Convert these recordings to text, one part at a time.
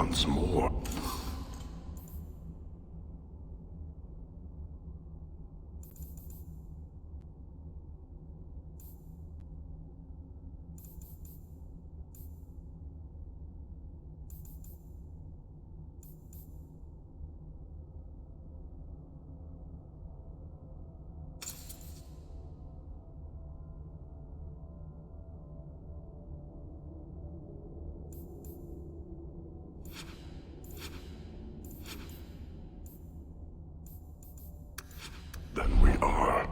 once more. Then we are.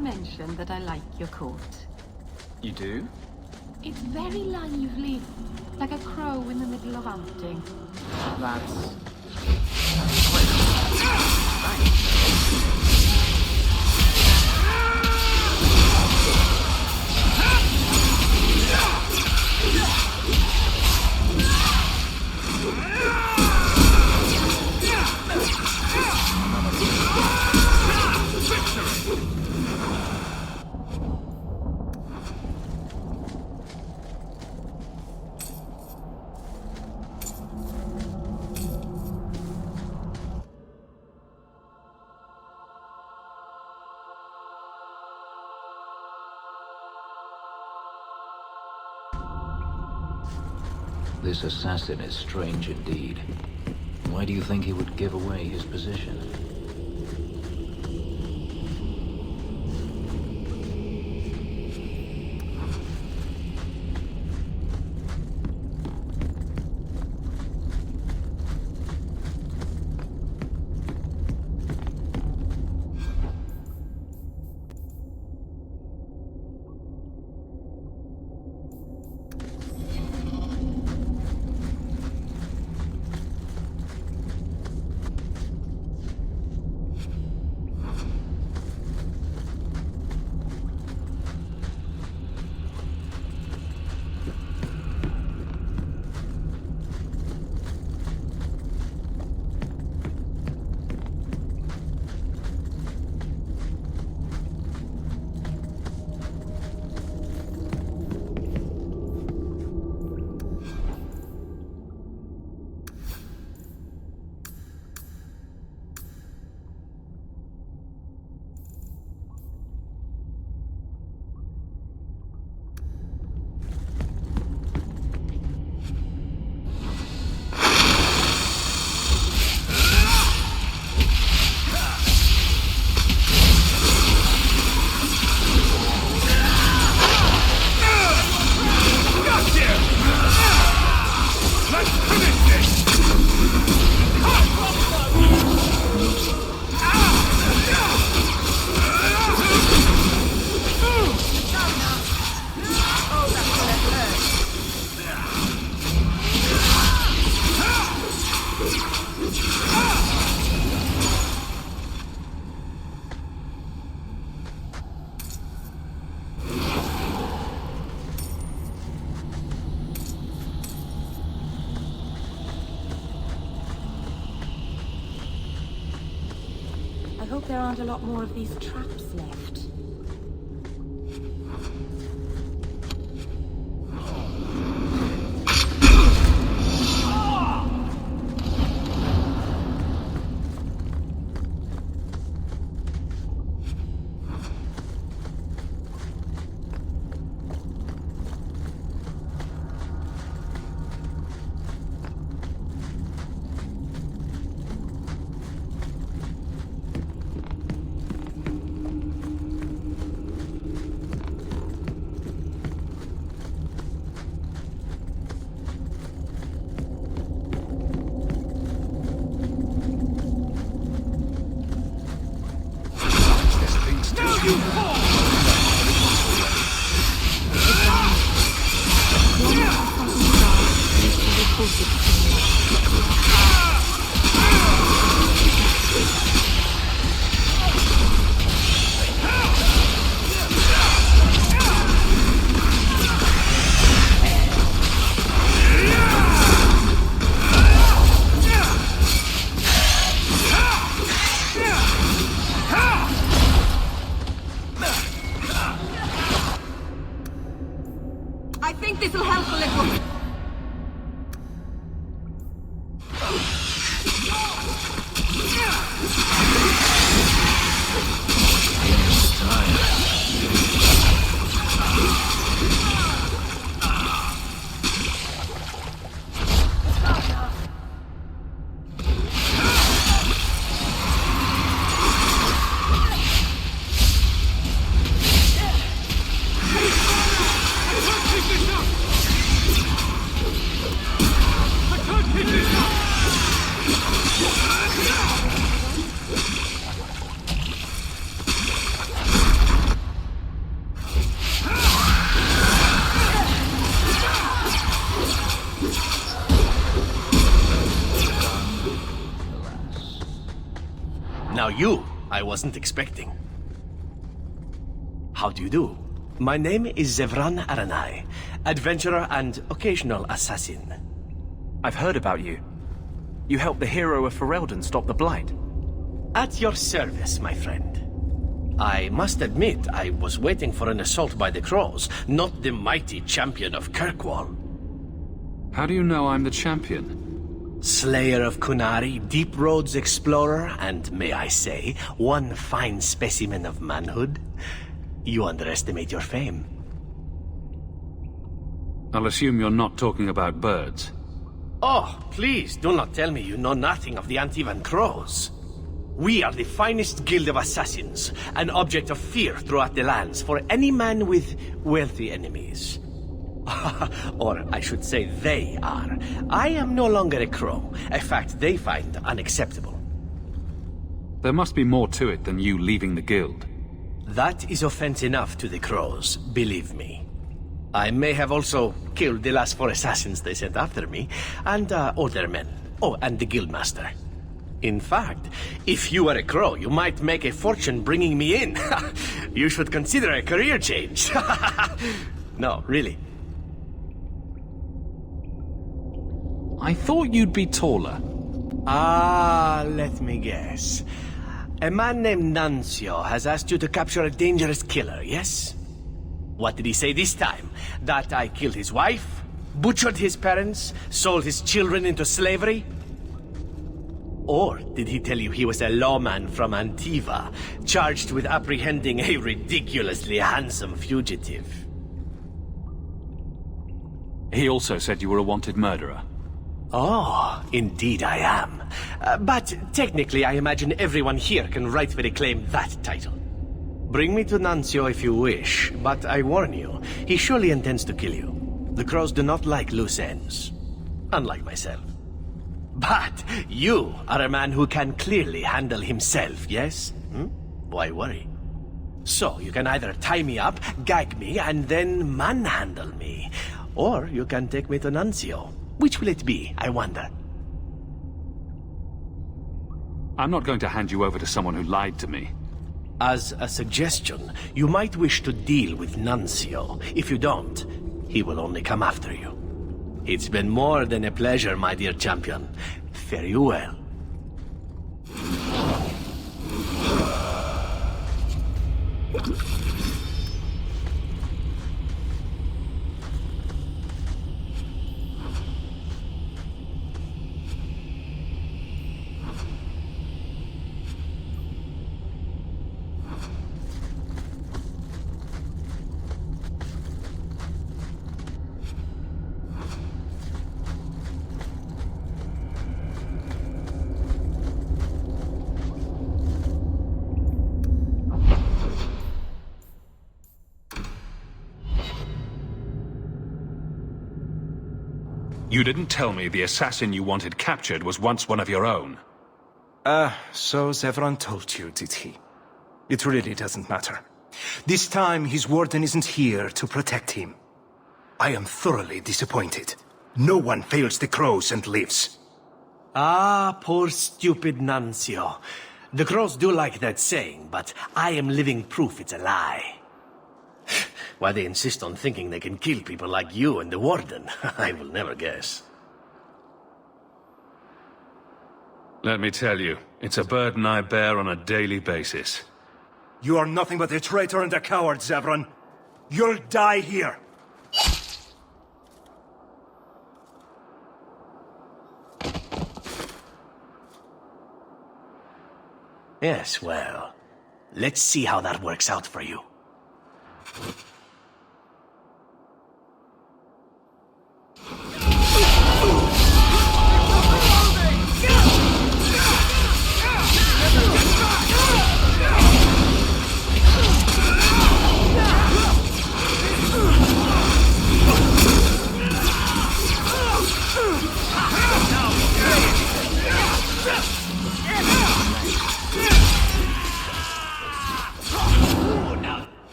Mentioned that I like your coat. You do? It's very lively, like a crow in the middle of hunting. That's... This assassin is strange indeed. Why do you think he would give away his position? I hope there aren't a lot more of these traps left. I think this'll help a little. Now you, I wasn't expecting. How do you do? My name is Zevran Aranai, adventurer and occasional assassin. I've heard about you. You helped the hero of Ferelden stop the Blight. At your service, my friend. I must admit, I was waiting for an assault by the Crows, not the mighty champion of Kirkwall. How do you know I'm the champion? Slayer of Kunari, Deep Roads explorer, and may I say, one fine specimen of manhood. You underestimate your fame. I'll assume you're not talking about birds. Oh, please, do not tell me you know nothing of the Antivan Crows. We are the finest guild of assassins, an object of fear throughout the lands for any man with wealthy enemies. Or I should say they are. I am no longer a crow, a fact they find unacceptable. There must be more to it than you leaving the guild. That is offense enough to the Crows, believe me. I may have also killed the last 4 assassins they sent after me, and older men. Oh, and the guildmaster. In fact, if you were a crow, you might make a fortune bringing me in. You should consider a career change. No, really. I thought you'd be taller. Ah, let me guess. A man named Nuncio has asked you to capture a dangerous killer, yes? What did he say this time? That I killed his wife? Butchered his parents? Sold his children into slavery? Or did he tell you he was a lawman from Antiva, charged with apprehending a ridiculously handsome fugitive? He also said you were a wanted murderer. Oh, indeed I am. But technically I imagine everyone here can rightfully claim that title. Bring me to Nuncio if you wish, but I warn you, he surely intends to kill you. The Crows do not like loose ends. Unlike myself. But you are a man who can clearly handle himself, yes? Why worry? So you can either tie me up, gag me, and then manhandle me. Or you can take me to Nuncio. Which will it be, I wonder? I'm not going to hand you over to someone who lied to me. As a suggestion, you might wish to deal with Nuncio. If you don't, he will only come after you. It's been more than a pleasure, my dear champion. Fare you well. You didn't tell me the assassin you wanted captured was once one of your own. So Zevran told you, did he? It really doesn't matter. This time, his warden isn't here to protect him. I am thoroughly disappointed. No one fails the crows and lives. Ah, poor stupid Nuncio. The crows do like that saying, but I am living proof it's a lie. Why they insist on thinking they can kill people like you and the Warden, I will never guess. Let me tell you, it's a burden I bear on a daily basis. You are nothing but a traitor and a coward, Zevran. You'll die here. Yes, well, let's see how that works out for you.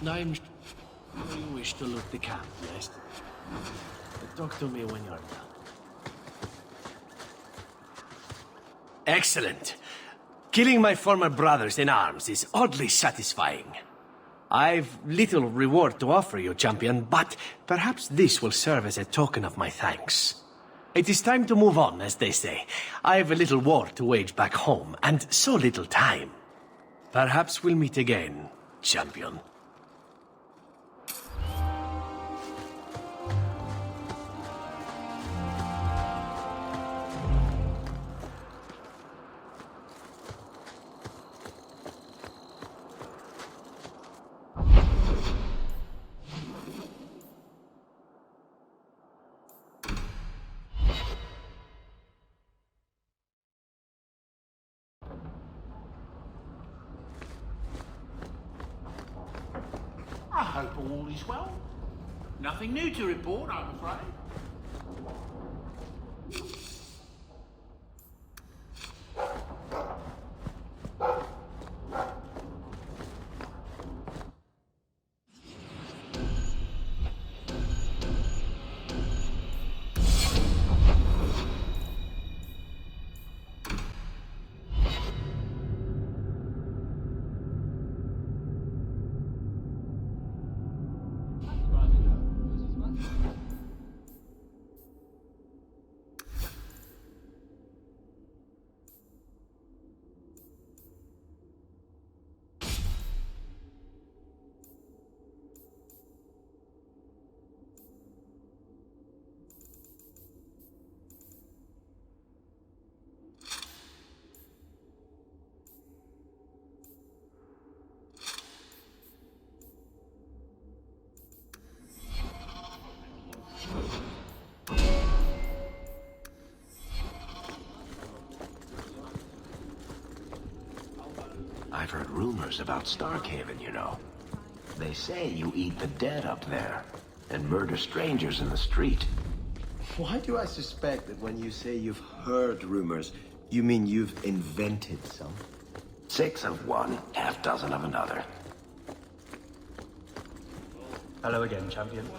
I'm sure you wish to loot the camp, yes? But talk to me when you're done. Excellent. Killing my former brothers in arms is oddly satisfying. I've little reward to offer you, champion, but perhaps this will serve as a token of my thanks. It is time to move on, as they say. I have a little war to wage back home, and so little time. Perhaps we'll meet again, champion. I hope all is well. Nothing new to report, I'm afraid. I've heard rumors about Starkhaven, you know. They say you eat the dead up there, and murder strangers in the street. Why do I suspect that when you say you've heard rumors, you mean you've invented some? 6 of one, half dozen of another. Hello again, champion.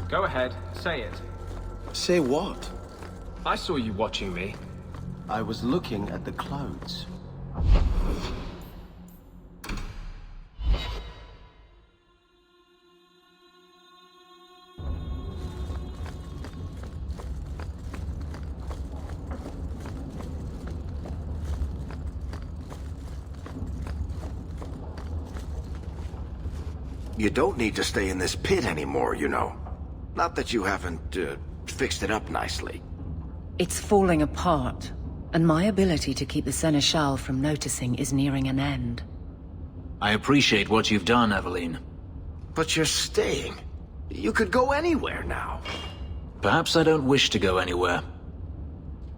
Go ahead, say it. Say what? I saw you watching me. I was looking at the clouds. You don't need to stay in this pit anymore, you know. Not that you haven't, fixed it up nicely. It's falling apart, and my ability to keep the Seneschal from noticing is nearing an end. I appreciate what you've done, Eveline. But you're staying. You could go anywhere now. Perhaps I don't wish to go anywhere.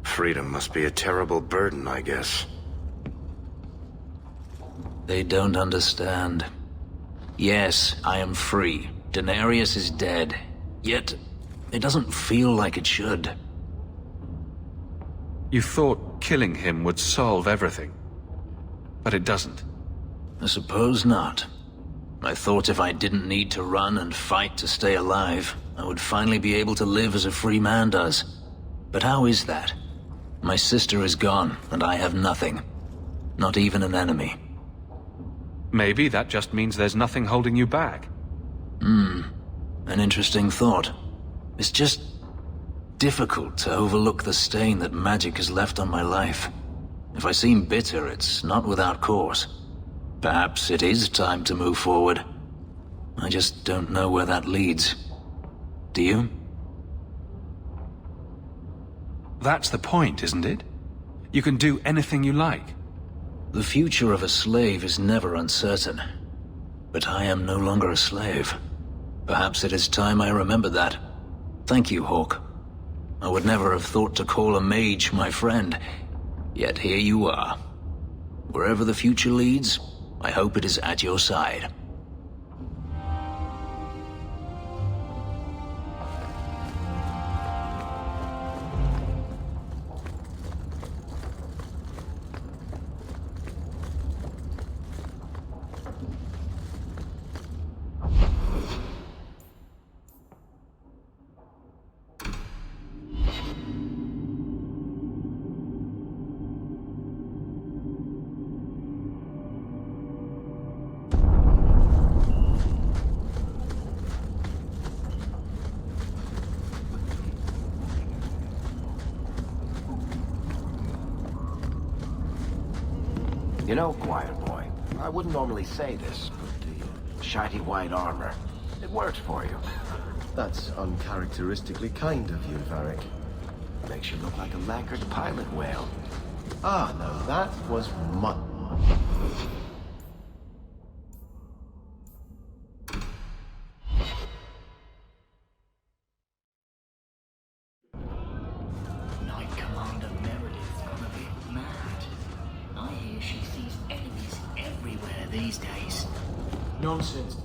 Freedom must be a terrible burden, I guess. They don't understand. Yes, I am free. Daenerys is dead. Yet, it doesn't feel like it should. You thought killing him would solve everything. But it doesn't. I suppose not. I thought if I didn't need to run and fight to stay alive, I would finally be able to live as a free man does. But how is that? My sister is gone, and I have nothing. Not even an enemy. Maybe that just means there's nothing holding you back. An interesting thought. It's just difficult to overlook the stain that magic has left on my life. If I seem bitter, it's not without cause. Perhaps it is time to move forward. I just don't know where that leads. Do you? That's the point, isn't it? You can do anything you like. The future of a slave is never uncertain. But I am no longer a slave. Perhaps it is time I remember that. Thank you, Hawke. I would never have thought to call a mage my friend. Yet here you are. Wherever the future leads, I hope it is at your side. You know, quiet boy, I wouldn't normally say this, but the shiny white armor, it works for you. That's uncharacteristically kind of you, Varric. Makes you look like a lacquered pilot whale. Ah, now that was much. Knight Commander Meredith's gone a bit mad. I hear she sees enemies everywhere these days. Nonsense.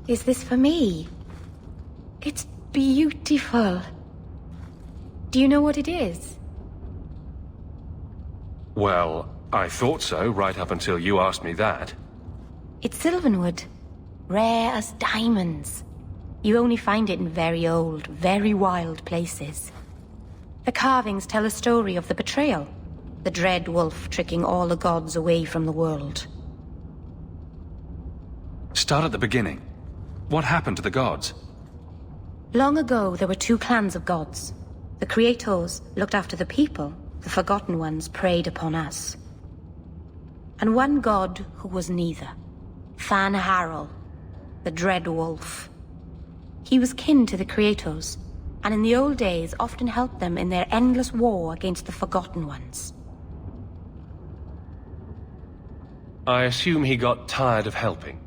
Is this for me? It's beautiful. Do you know what it is? Well, I thought so right up until you asked me that. It's Sylvanwood. Rare as diamonds. You only find it in very old, very wild places. The carvings tell a story of the betrayal. The dread wolf tricking all the gods away from the world. Start at the beginning. What happened to the gods? Long ago, there were two clans of gods. The Creators looked after the people. The Forgotten Ones preyed upon us. And one god who was neither. Fan Harel, the Dread Wolf. He was kin to the Creators, and in the old days often helped them in their endless war against the Forgotten Ones. I assume he got tired of helping.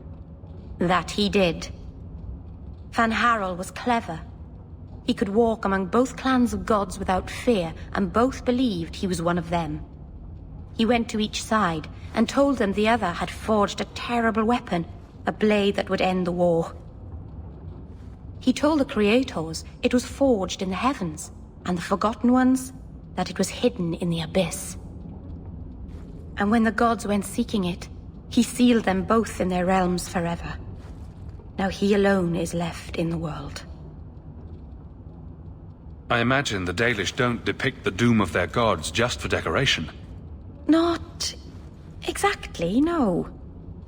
That he did. Fan Harel was clever. He could walk among both clans of gods without fear, and both believed he was one of them. He went to each side and told them the other had forged a terrible weapon, a blade that would end the war. He told the Creators it was forged in the heavens, and the Forgotten Ones that it was hidden in the abyss. And when the gods went seeking it, he sealed them both in their realms forever. Now he alone is left in the world. I imagine the Dalish don't depict the doom of their gods just for decoration. Not exactly, no.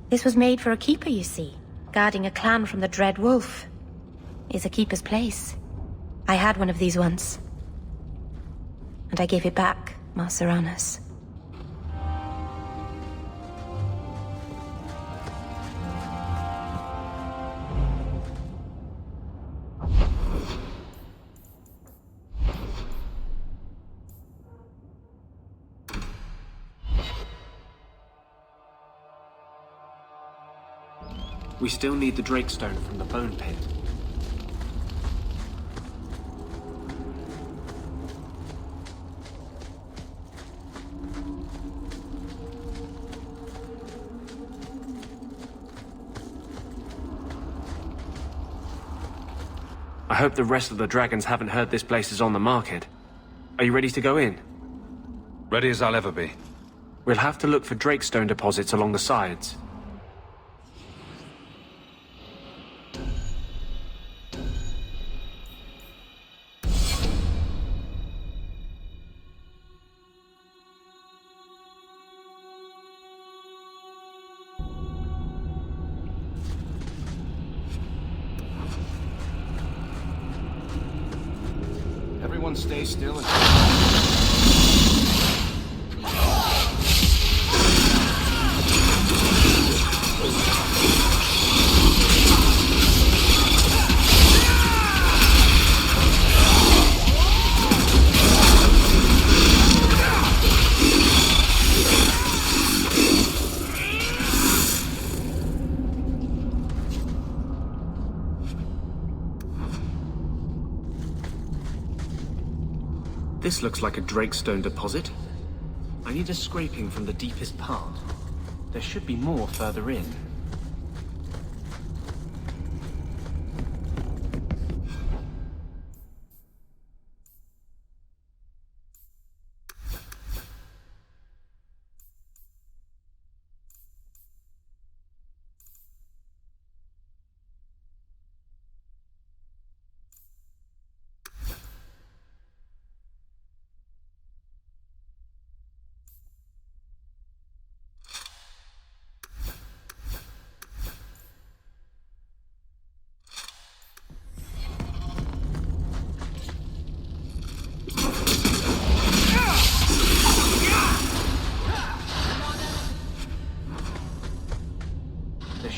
This was made for a keeper, you see. Guarding a clan from the Dread Wolf is a keeper's place. I had one of these once. And I gave it back, Mar Serranus. We still need the Drakestone from the Bone Pit. I hope the rest of the dragons haven't heard this place is on the market. Are you ready to go in? Ready as I'll ever be. We'll have to look for Drakestone deposits along the sides. Everyone stay still and... This looks like a Drakestone deposit. I need a scraping from the deepest part. There should be more further in.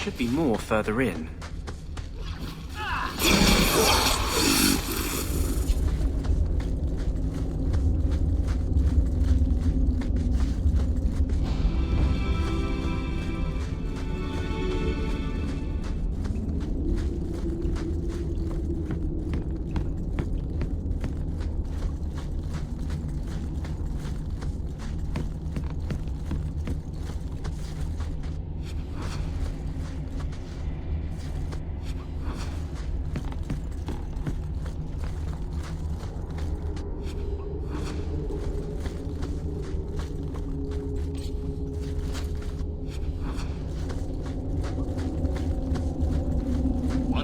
Should be more further in.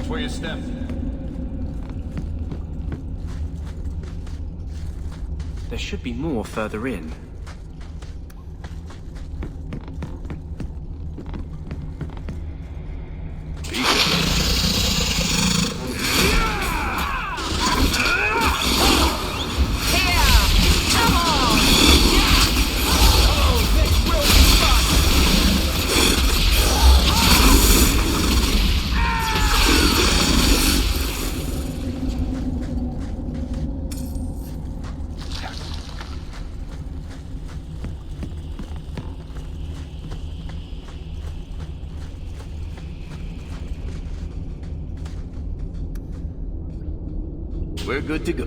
Where you step. There should be more further in. We're good to go.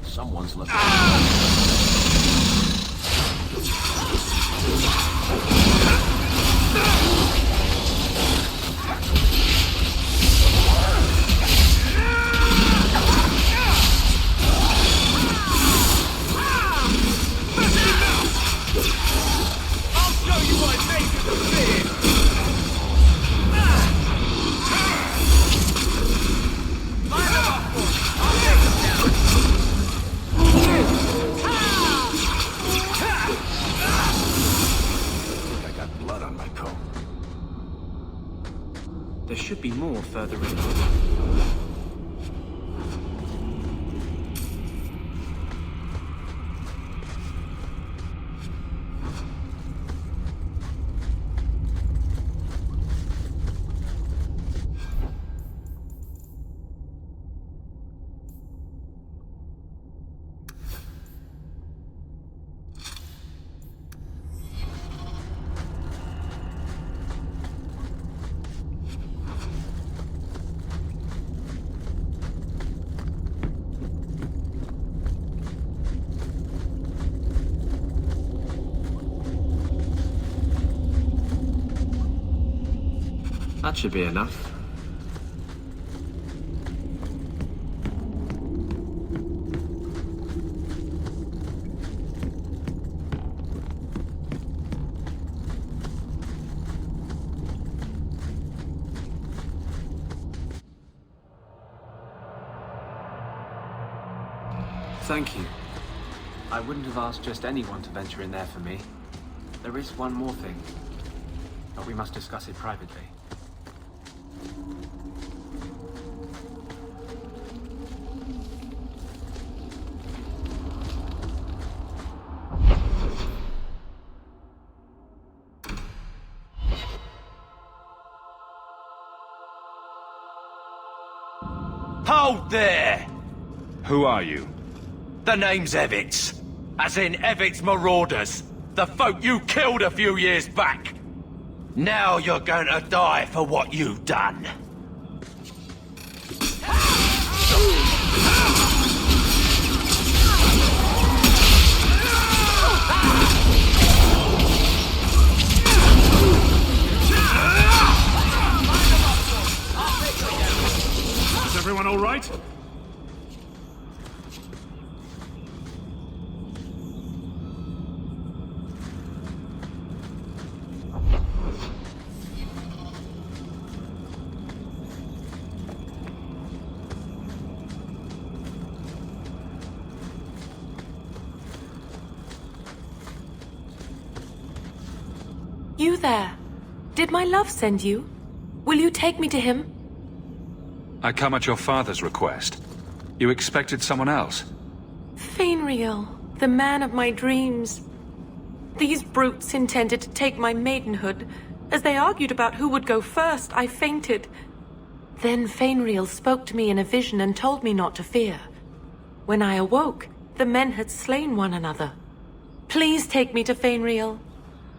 Someone's left. There should be more further in. That should be enough. Thank you. I wouldn't have asked just anyone to venture in there for me. There is one more thing, but we must discuss it privately. Hold there! Who are you? The name's Evitz. As in Evitz Marauders. The folk you killed a few years back. Now you're going to die for what you've done. Is everyone all right? You there? Did my love send you? Will you take me to him? I come at your father's request. You expected someone else? Fainriel, the man of my dreams. These brutes intended to take my maidenhood. As they argued about who would go first, I fainted. Then Fainriel spoke to me in a vision and told me not to fear. When I awoke, the men had slain one another. Please take me to Fainriel.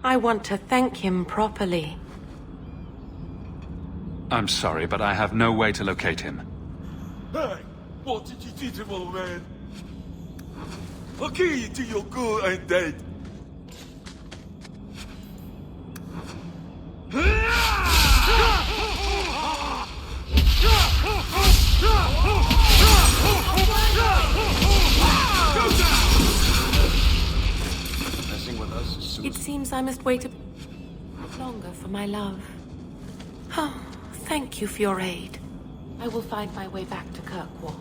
I want to thank him properly. I'm sorry, but I have no way to locate him. Hey, what did you do to my man? I'll kill you till you're good and dead. It seems I must wait a longer for my love. Oh, thank you for your aid. I will find my way back to Kirkwall.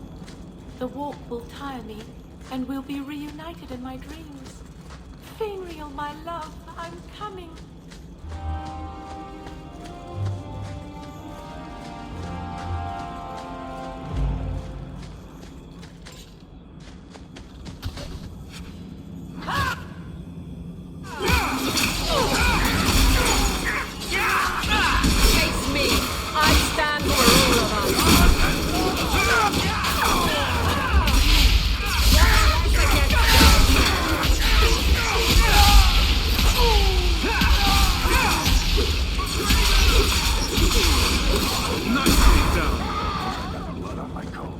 The walk will tire me, and we'll be reunited in my dreams. Fainriel, my love, I'm coming. Face me! I stand for all of us! Blood on my coat.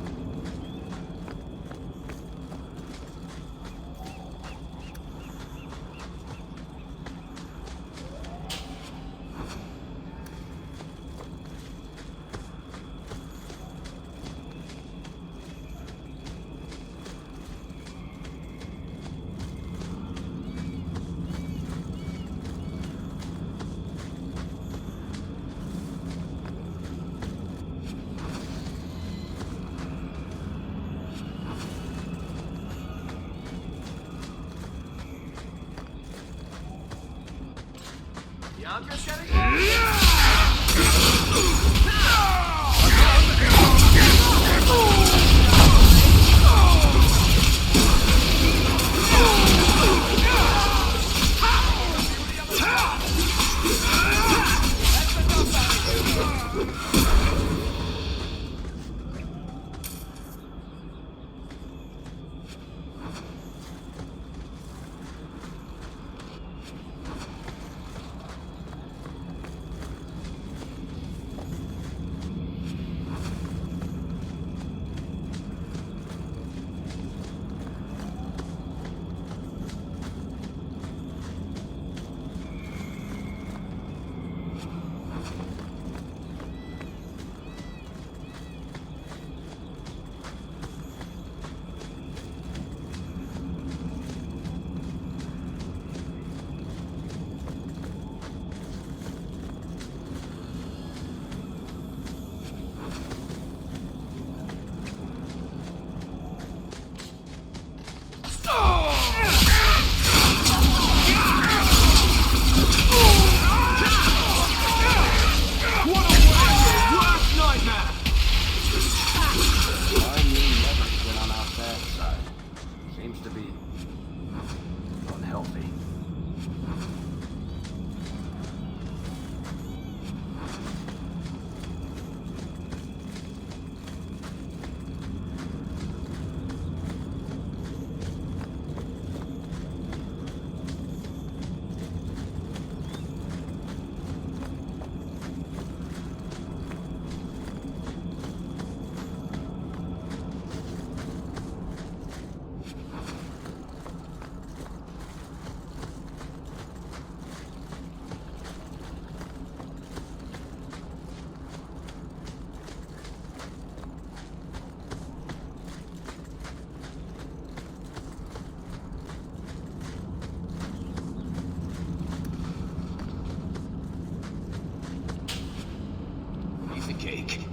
cake.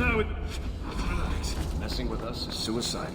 Relax. Messing with us is suicidal.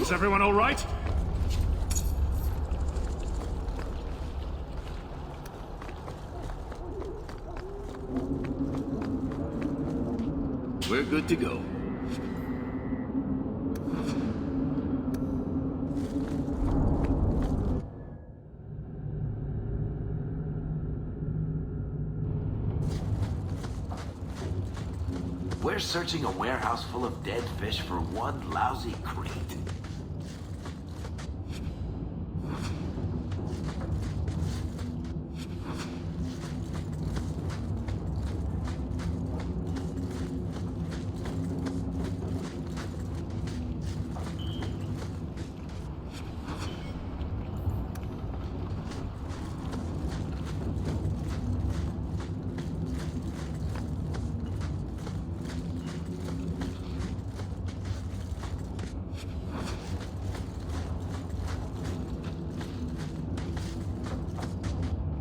Is everyone all right? We're good to go. We're searching a warehouse full of dead fish for one lousy crate.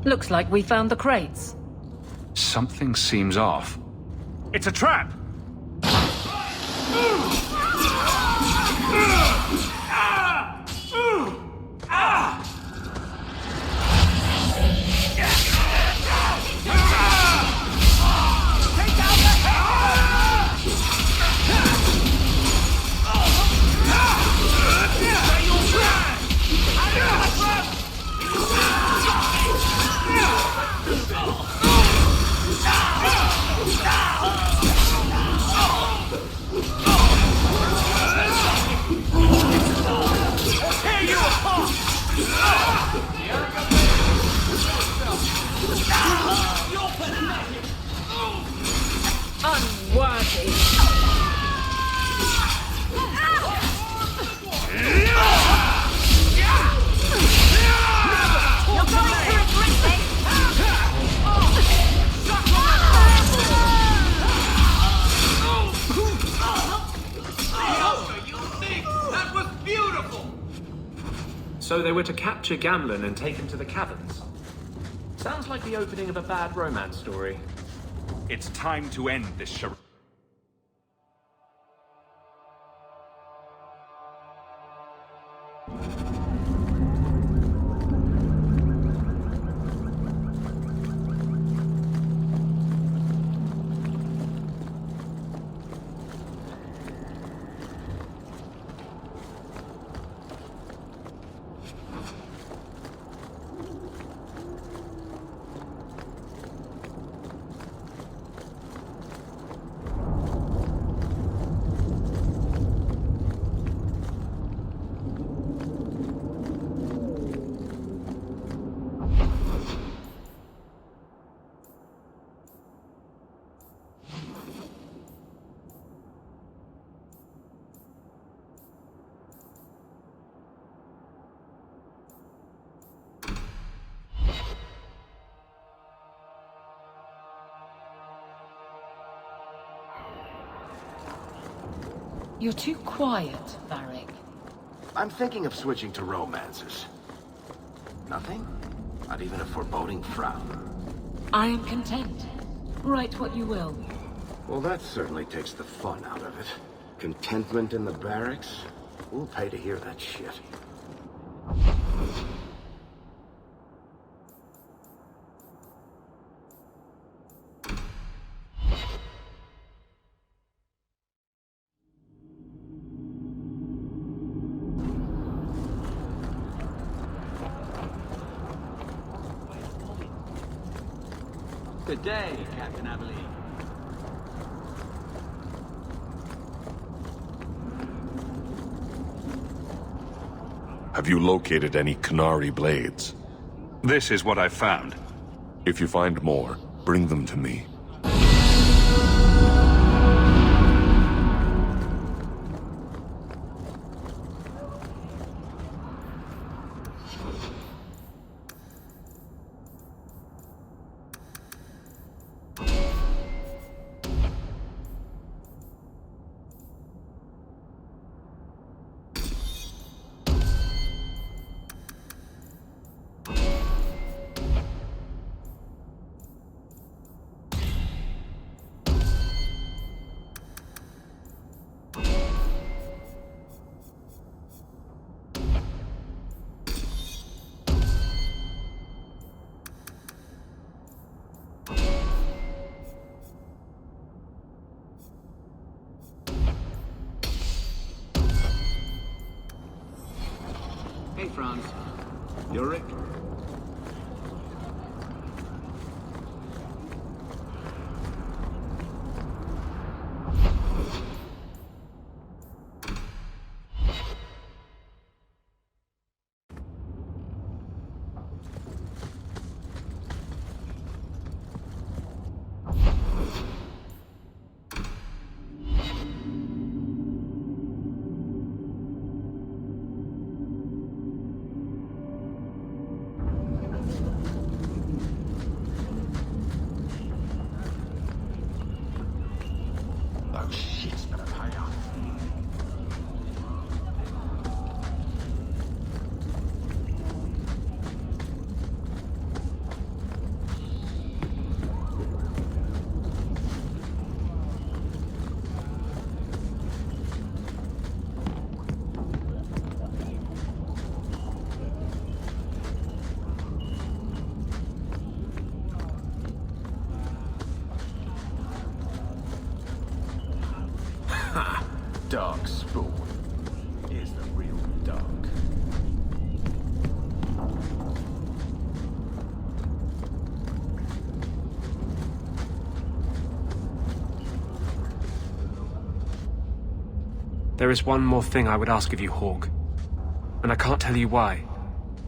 Looks like we found the crates. Something seems off. It's a trap! So they were to capture Gamlen and take him to the caverns. Sounds like the opening of a bad romance story. It's time to end this charade. You're too quiet, Varric. I'm thinking of switching to romances. Nothing? Not even a foreboding frown? I am content. Write what you will. Well, that certainly takes the fun out of it. Contentment in the barracks? We'll pay to hear that shit. Good day, Captain Abilene. Have you located any Canary blades? This is what I've found. If you find more, bring them to me. Hey, Franz. You're Rick. Dark spawn. Here's the real dark. There is one more thing I would ask of you, Hawke. And I can't tell you why.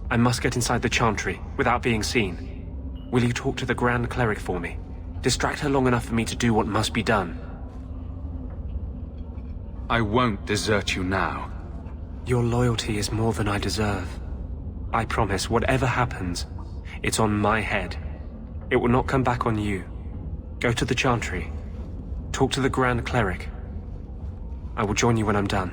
I must get inside the Chantry, without being seen. Will you talk to the Grand Cleric for me? Distract her long enough for me to do what must be done. I won't desert you now. Your loyalty is more than I deserve. I promise, whatever happens, it's on my head. It will not come back on you. Go to the Chantry. Talk to the Grand Cleric. I will join you when I'm done.